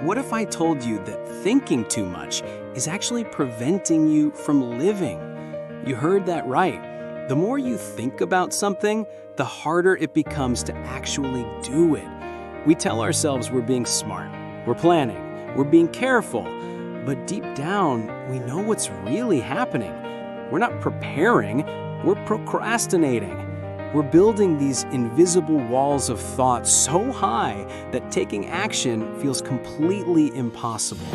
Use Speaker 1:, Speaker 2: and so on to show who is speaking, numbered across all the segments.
Speaker 1: What if I told you that thinking too much is actually preventing you from living? You heard that right. The more you think about something, the harder it becomes to actually do it. We tell ourselves we're being smart, we're planning, we're being careful, but deep down, we know what's really happening. We're not preparing, we're procrastinating. We're building these invisible walls of thought so high that taking action feels completely impossible.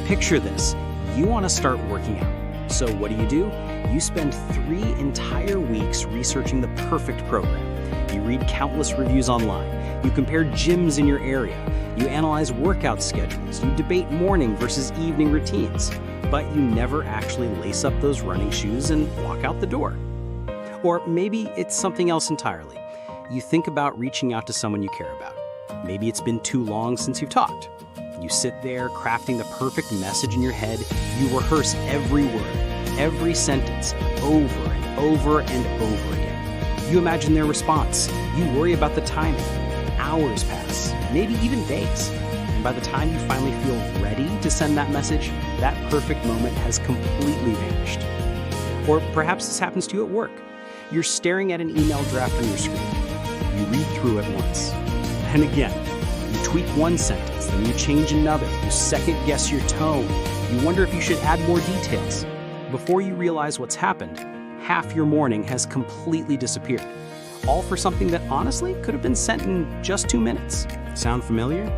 Speaker 1: Picture this. You want to start working out. So what do? You spend 3 entire weeks researching the perfect program. You read countless reviews online. You compare gyms in your area. You analyze workout schedules. You debate morning versus evening routines. But you never actually lace up those running shoes and walk out the door. Or maybe it's something else entirely. You think about reaching out to someone you care about. Maybe it's been too long since you've talked. You sit there crafting the perfect message in your head. You rehearse every word, every sentence, over and over and over again. You imagine their response. You worry about the timing. Hours pass, maybe even days. And by the time you finally feel ready to send that message, that perfect moment has completely vanished. Or perhaps this happens to you at work. You're staring at an email draft on your screen. You read through it once, and again. You tweak one sentence, then you change another. You second-guess your tone. You wonder if you should add more details. Before you realize what's happened, half your morning has completely disappeared. All for something that honestly could have been sent in just 2 minutes. Sound familiar?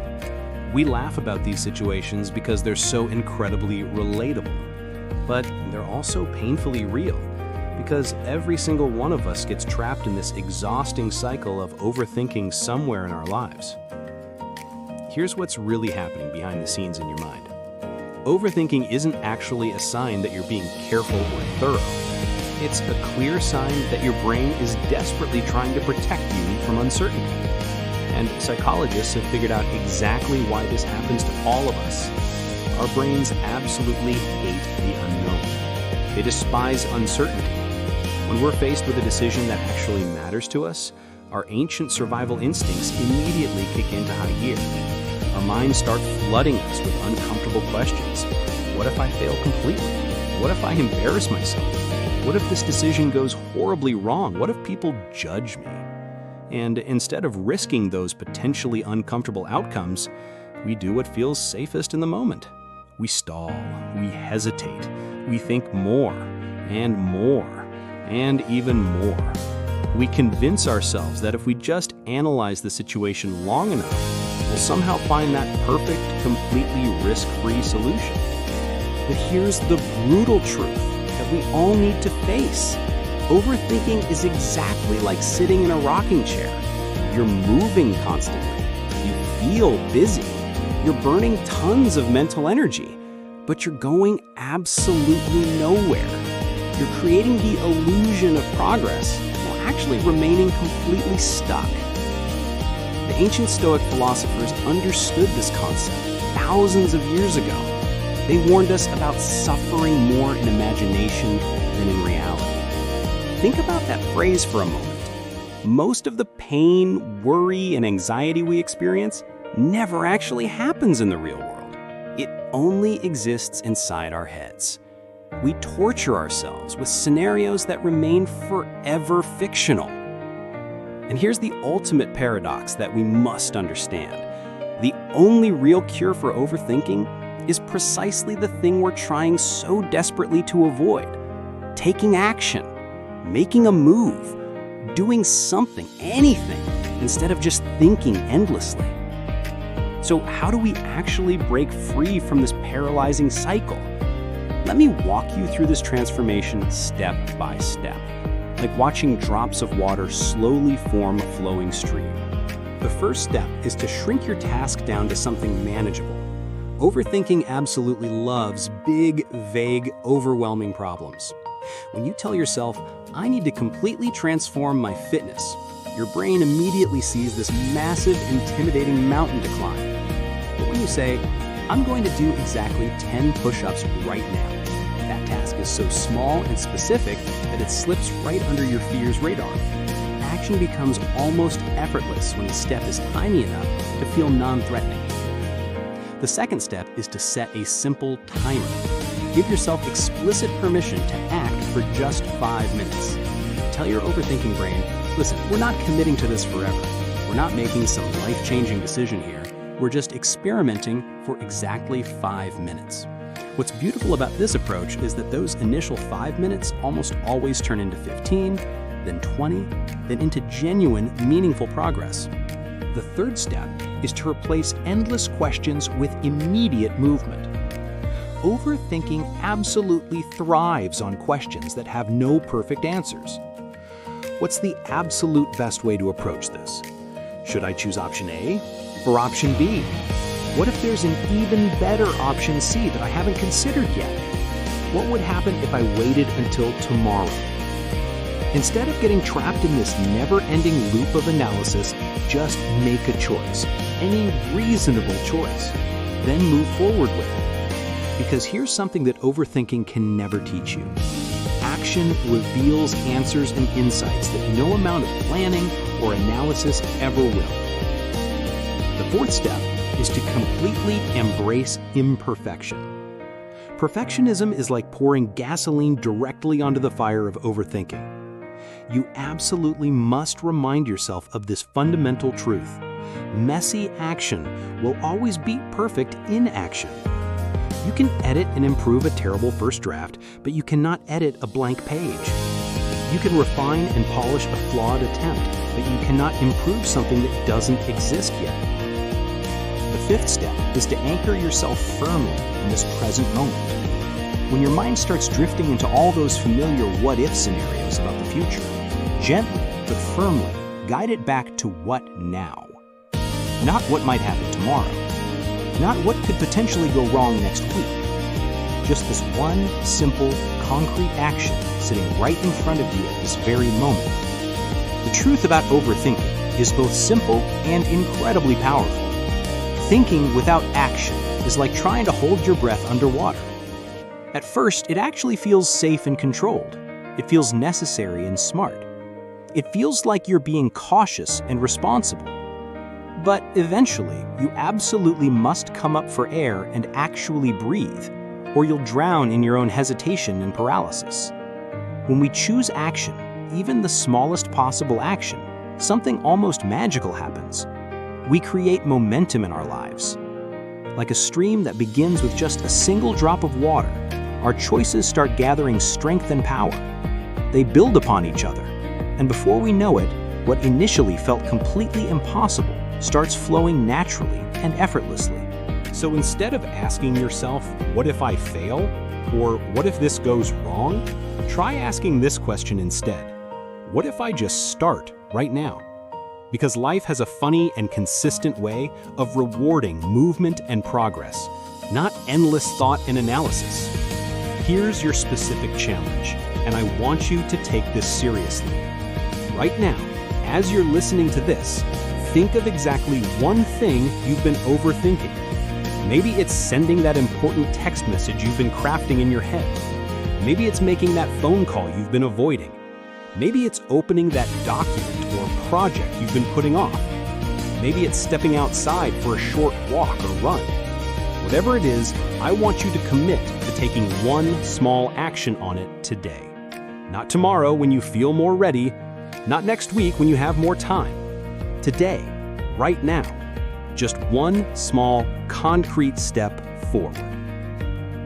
Speaker 1: We laugh about these situations because they're so incredibly relatable. But they're also painfully real. Because every single one of us gets trapped in this exhausting cycle of overthinking somewhere in our lives. Here's what's really happening behind the scenes in your mind. Overthinking isn't actually a sign that you're being careful or thorough. It's a clear sign that your brain is desperately trying to protect you from uncertainty. And psychologists have figured out exactly why this happens to all of us. Our brains absolutely hate the unknown. They despise uncertainty. When we're faced with a decision that actually matters to us, our ancient survival instincts immediately kick into high gear. Our minds start flooding us with uncomfortable questions. What if I fail completely? What if I embarrass myself? What if this decision goes horribly wrong? What if people judge me? And instead of risking those potentially uncomfortable outcomes, we do what feels safest in the moment. We stall, we hesitate, we think more, and even more. We convince ourselves that if we just analyze the situation long enough, we'll somehow find that perfect, completely risk-free solution. But here's the brutal truth that we all need to face. Overthinking is exactly like sitting in a rocking chair. You're moving constantly. You feel busy. You're burning tons of mental energy, but you're going absolutely nowhere. You're creating the illusion of progress while actually remaining completely stuck. The ancient Stoic philosophers understood this concept thousands of years ago. They warned us about suffering more in imagination than in reality. Think about that phrase for a moment. Most of the pain, worry, and anxiety we experience never actually happens in the real world. It only exists inside our heads. We torture ourselves with scenarios that remain forever fictional. And here's the ultimate paradox that we must understand. The only real cure for overthinking is precisely the thing we're trying so desperately to avoid: taking action, making a move, doing something, anything, instead of just thinking endlessly. So how do we actually break free from this paralyzing cycle? Let me walk you through this transformation step by step, like watching drops of water slowly form a flowing stream. The first step is to shrink your task down to something manageable. Overthinking absolutely loves big, vague, overwhelming problems. When you tell yourself, I need to completely transform my fitness, your brain immediately sees this massive, intimidating mountain to climb. But when you say, I'm going to do exactly 10 push-ups right now, that task is so small and specific that it slips right under your fear's radar. Action becomes almost effortless when the step is tiny enough to feel non-threatening. The second step is to set a simple timer. Give yourself explicit permission to act for just 5 minutes. Tell your overthinking brain, listen, we're not committing to this forever. We're not making some life-changing decision here. We're just experimenting for exactly 5 minutes. What's beautiful about this approach is that those initial 5 minutes almost always turn into 15, then 20, then into genuine, meaningful progress. The third step is to replace endless questions with immediate movement. Overthinking absolutely thrives on questions that have no perfect answers. What's the absolute best way to approach this? Should I choose option A or option B? What if there's an even better option C that I haven't considered yet? What would happen if I waited until tomorrow? Instead of getting trapped in this never-ending loop of analysis, just make a choice, any reasonable choice, then move forward with it. Because here's something that overthinking can never teach you. Action reveals answers and insights that no amount of planning or analysis ever will. The fourth step is to completely embrace imperfection. Perfectionism is like pouring gasoline directly onto the fire of overthinking. You absolutely must remind yourself of this fundamental truth. Messy action will always beat perfect inaction. You can edit and improve a terrible first draft, but you cannot edit a blank page. You can refine and polish a flawed attempt, but you cannot improve something that doesn't exist yet. The fifth step is to anchor yourself firmly in this present moment. When your mind starts drifting into all those familiar what-if scenarios about the future, gently but firmly guide it back to what now. Not what might happen tomorrow. Not what could potentially go wrong next week. Just this one simple, concrete action sitting right in front of you at this very moment. The truth about overthinking is both simple and incredibly powerful. Thinking without action is like trying to hold your breath underwater. At first, it actually feels safe and controlled. It feels necessary and smart. It feels like you're being cautious and responsible. But eventually, you absolutely must come up for air and actually breathe, or you'll drown in your own hesitation and paralysis. When we choose action, even the smallest possible action, something almost magical happens. We create momentum in our lives. Like a stream that begins with just a single drop of water, our choices start gathering strength and power. They build upon each other, and before we know it, what initially felt completely impossible starts flowing naturally and effortlessly. So instead of asking yourself, what if I fail? Or what if this goes wrong? Try asking this question instead. What if I just start right now? Because life has a funny and consistent way of rewarding movement and progress, not endless thought and analysis. Here's your specific challenge, and I want you to take this seriously. Right now, as you're listening to this, think of exactly one thing you've been overthinking. Maybe it's sending that important text message you've been crafting in your head. Maybe it's making that phone call you've been avoiding. Maybe it's opening that document or project you've been putting off. Maybe it's stepping outside for a short walk or run. Whatever it is, I want you to commit to taking one small action on it today. Not tomorrow when you feel more ready, not next week when you have more time. Today, right now, just one small, concrete step forward.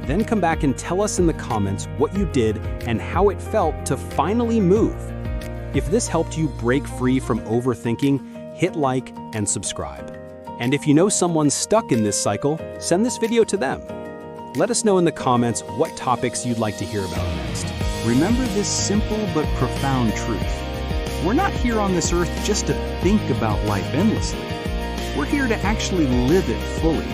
Speaker 1: Then come back and tell us in the comments what you did and how it felt to finally move. If this helped you break free from overthinking, hit like and subscribe. And if you know someone stuck in this cycle, send this video to them. Let us know in the comments what topics you'd like to hear about next. Remember this simple but profound truth. We're not here on this earth just to think about life endlessly. We're here to actually live it fully.